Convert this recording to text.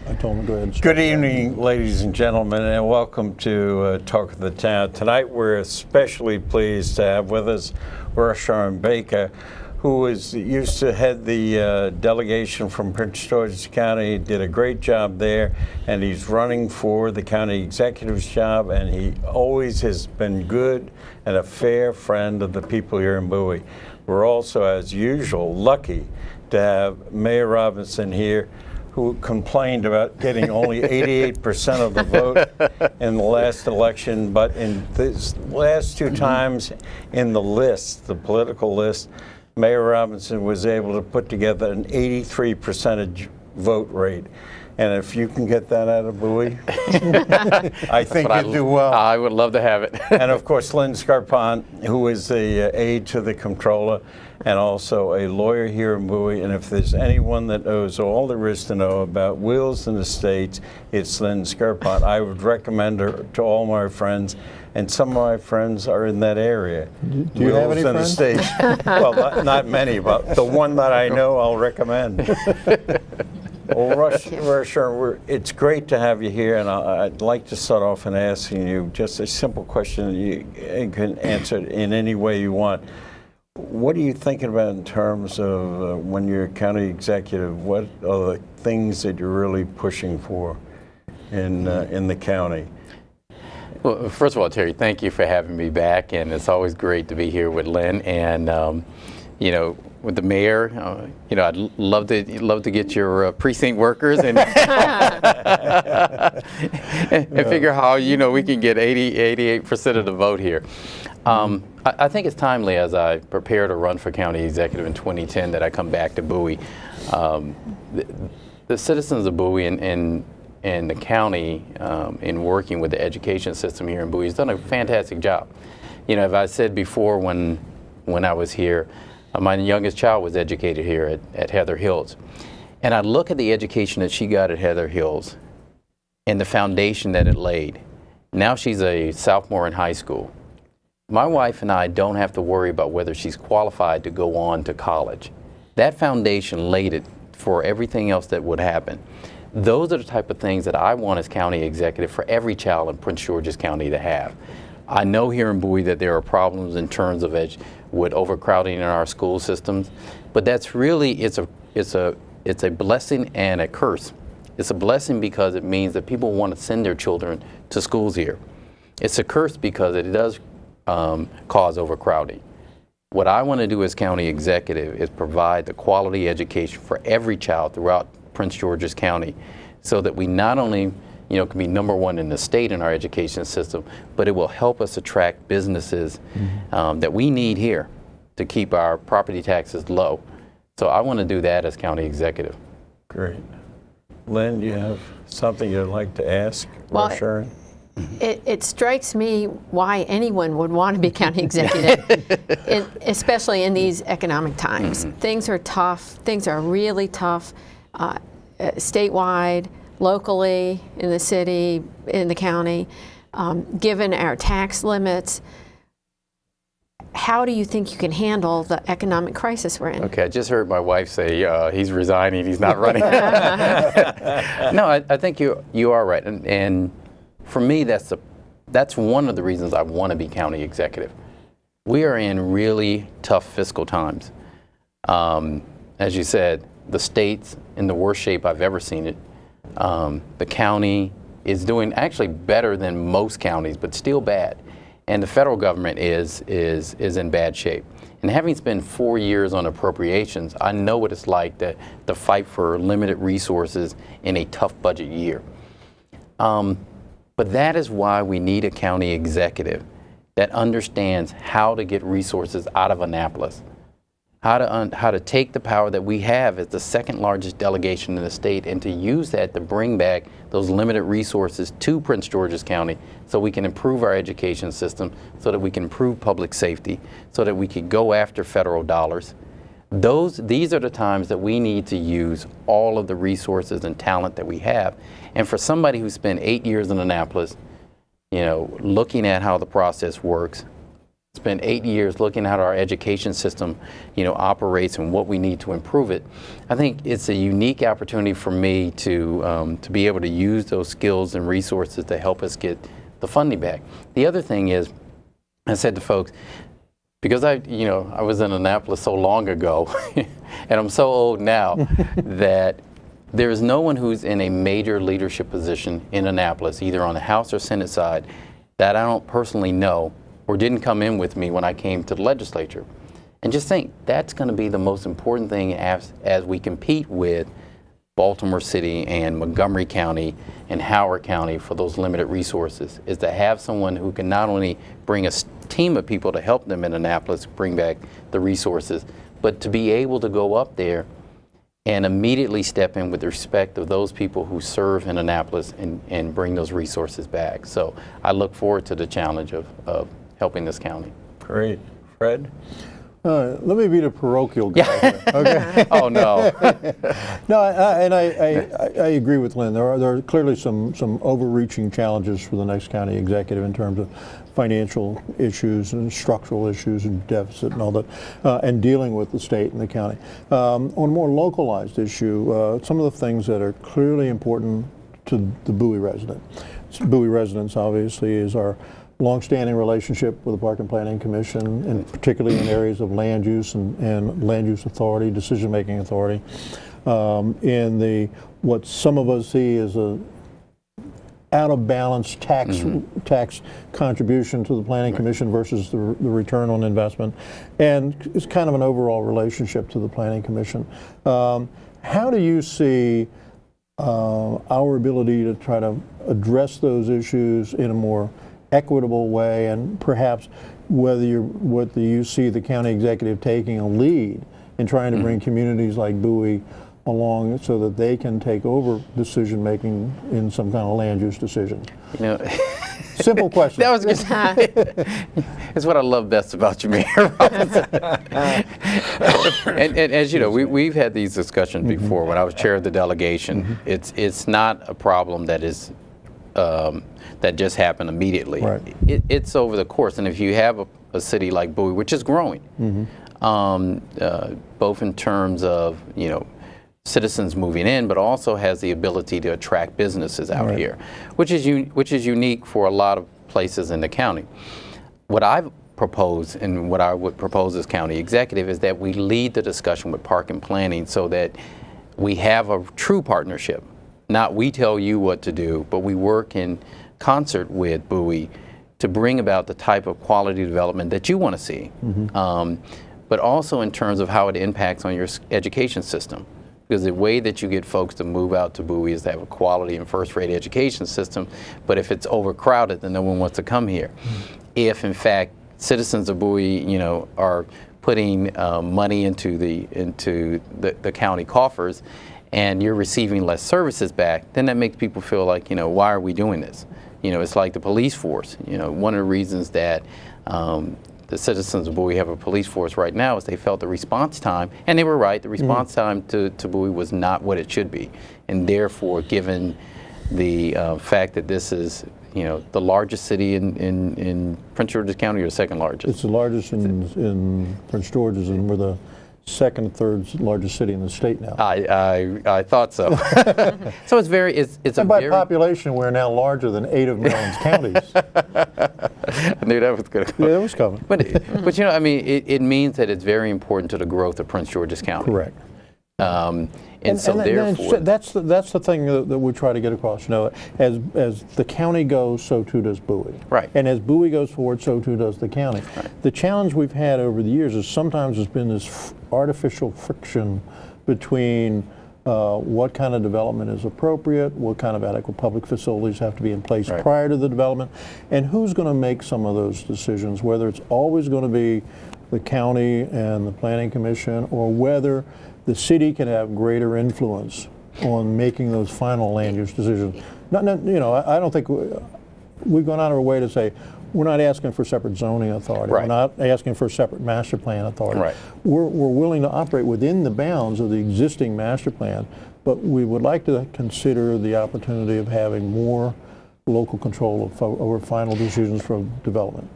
I told him to go ahead and Good evening, ladies and gentlemen, and welcome to Talk of the Town. Tonight we're especially pleased to have with us Rushern Baker, who used to head the delegation from Prince George's County. He did a great job there, and he's running for the county executive's job, and he always has been good and a fair friend of the people here in Bowie. We're also, as usual, lucky to have Mayor Robinson here, who complained about getting only 88% of the vote in the last election, but in these last two times in the list, the political list, Mayor Robinson was able to put together an 83% vote rate. And if you can get that out of Bowie, I think you'd do well. I would love to have it. And of course, Lynn Scarpont, who is the aide to the comptroller and also a lawyer here in Bowie. And if there's anyone that knows all there is to know about wills and estates, it's Lynn Scarpont. I would recommend her to all my friends. And some of my friends are in that area. Do you have any friends? Well, not many, but the one that I know, I'll recommend. Well, Rushern, it's great to have you here, and I'd like to start off in asking you just a simple question. You can answer it in any way you want. What are you thinking about in terms of when you're county executive? What are the things that you're really pushing for in the county? Well, first of all, Terry, thank you for having me back, and it's always great to be here with Lynn. And you know, with the mayor, you know, I'd love to get your precinct workers and and figure how, you know, we can get 88% of the vote here. I think it's timely, as I prepare to run for county executive in 2010, that I come back to Bowie. The citizens of Bowie and the county, in working with the education system here in Bowie, has done a fantastic job. You know, as I said before, when I was here, my youngest child was educated here at Heather Hills. And I look at the education that she got at Heather Hills and the foundation that it laid. Now she's a sophomore in high school. My wife and I don't have to worry about whether she's qualified to go on to college. That foundation laid it for everything else that would happen. Those are the type of things that I want as county executive for every child in Prince George's County to have. I know here in Bowie that there are problems in terms of with overcrowding in our school systems, but that's really, it's a blessing and a curse. It's a blessing because it means that people want to send their children to schools here. It's a curse because it does cause overcrowding. What I want to do as county executive is provide the quality education for every child throughout Prince George's County, so that we not only, you know, can be #1 in the state in our education system, but it will help us attract businesses that we need here to keep our property taxes low. So I want to do that as county executive. Great. Lynn, do you have something you'd like to ask Rushern? It strikes me why anyone would want to be county executive, especially in these economic times. Things are tough. Things are really tough, statewide, locally, in the city, in the county. Given our tax limits, how do you think you can handle the economic crisis we're in? Okay, I just heard my wife say he's resigning, he's not running. No, I think you are right, and for me, that's one of the reasons I want to be county executive. We are in really tough fiscal times. As you said, the state's in the worst shape I've ever seen it. The county is doing actually better than most counties, but still bad. And the federal government is in bad shape. And having spent 4 years on appropriations, I know what it's like to fight for limited resources in a tough budget year. But that is why we need a county executive that understands how to get resources out of Annapolis, how to take the power that we have as the second largest delegation in the state and to use that to bring back those limited resources to Prince George's County so we can improve our education system, so that we can improve public safety, so that we can go after federal dollars. These are the times that we need to use all of the resources and talent that we have. And for somebody who spent 8 years in Annapolis, you know, looking at how the process works, spent 8 years looking at how our education system, operates and what we need to improve it. I think it's a unique opportunity for me to be able to use those skills and resources to help us get the funding back. The other thing is, I said to folks, because I was in Annapolis so long ago, and I'm so old now, that there is no one who's in a major leadership position in Annapolis, either on the House or Senate side, that I don't personally know or didn't come in with me when I came to the legislature. And just think, that's going to be the most important thing as we compete with Baltimore City and Montgomery County and Howard County for those limited resources, is to have someone who can not only bring a team of people to help them in Annapolis bring back the resources, but to be able to go up there and immediately step in with respect of those people who serve in Annapolis and bring those resources back. So I look forward to the challenge of helping this county. Great. Fred? Let me be the parochial guy here, okay? Oh, no. No, I agree with Lynn. There are clearly some overreaching challenges for the next county executive in terms of financial issues and structural issues and deficit and all that, and dealing with the state and the county. On a more localized issue, some of the things that are clearly important to the Bowie resident. Bowie residents, obviously, is our long-standing relationship with the Park and Planning Commission, and particularly in areas of land use and land use authority, decision-making authority. In what some of us see as a out-of-balance tax contribution to the Planning Commission versus the return on investment, and it's kind of an overall relationship to the Planning Commission. How do you see our ability to try to address those issues in a more equitable way, and perhaps whether you see the county executive taking a lead in trying to bring communities like Bowie along so that they can take over decision making in some kind of land use decision? Simple question. That was good. It's what I love best about you, Mayor Robinson. and as you know, we've had these discussions before. When I was chair of the delegation, it's not a problem that is that just happened immediately. Right. It's over the course, and if you have a city like Bowie, which is growing, both in terms of citizens moving in, but also has the ability to attract businesses out here, which is unique for a lot of places in the county. What I've proposed, and what I would propose as county executive, is that we lead the discussion with Park and Planning so that we have a true partnership. Not we tell you what to do, but we work in concert with Bowie to bring about the type of quality development that you want to see, but also in terms of how it impacts on your education system. Because the way that you get folks to move out to Bowie is to have a quality and first-rate education system, but if it's overcrowded, then no one wants to come here. If, in fact, citizens of Bowie, are putting money into the county coffers, and you're receiving less services back, then that makes people feel like, why are we doing this? It's like the police force. One of the reasons that the citizens of Bowie have a police force right now is they felt the response time, and they were right, the response time to Bowie was not what it should be. And therefore, given the fact that this is, the largest city in Prince George's County, or the second largest? It's the largest in Prince George's, and we're the second, third largest city in the state now. I thought so. So it's very, and by population, we're now larger than 8 of Maryland's counties. I knew that was going to come. Yeah, that was coming. But it means that it's very important to the growth of Prince George's County. Correct. And so therefore, that's the thing that we try to get across. As the county goes, so too does Bowie. Right. And as Bowie goes forward, so too does the county. Right. The challenge we've had over the years is sometimes there's been this artificial friction between what kind of development is appropriate, what kind of adequate public facilities have to be in place prior to the development, and who's going to make some of those decisions, whether it's always going to be the county and the Planning Commission, or whether the city can have greater influence on making those final land use decisions. I don't think we've gone out of our way to say we're not asking for separate zoning authority. We're not asking for separate master plan authority. We're willing to operate within the bounds of the existing master plan, but we would like to consider the opportunity of having more local control over final decisions for development.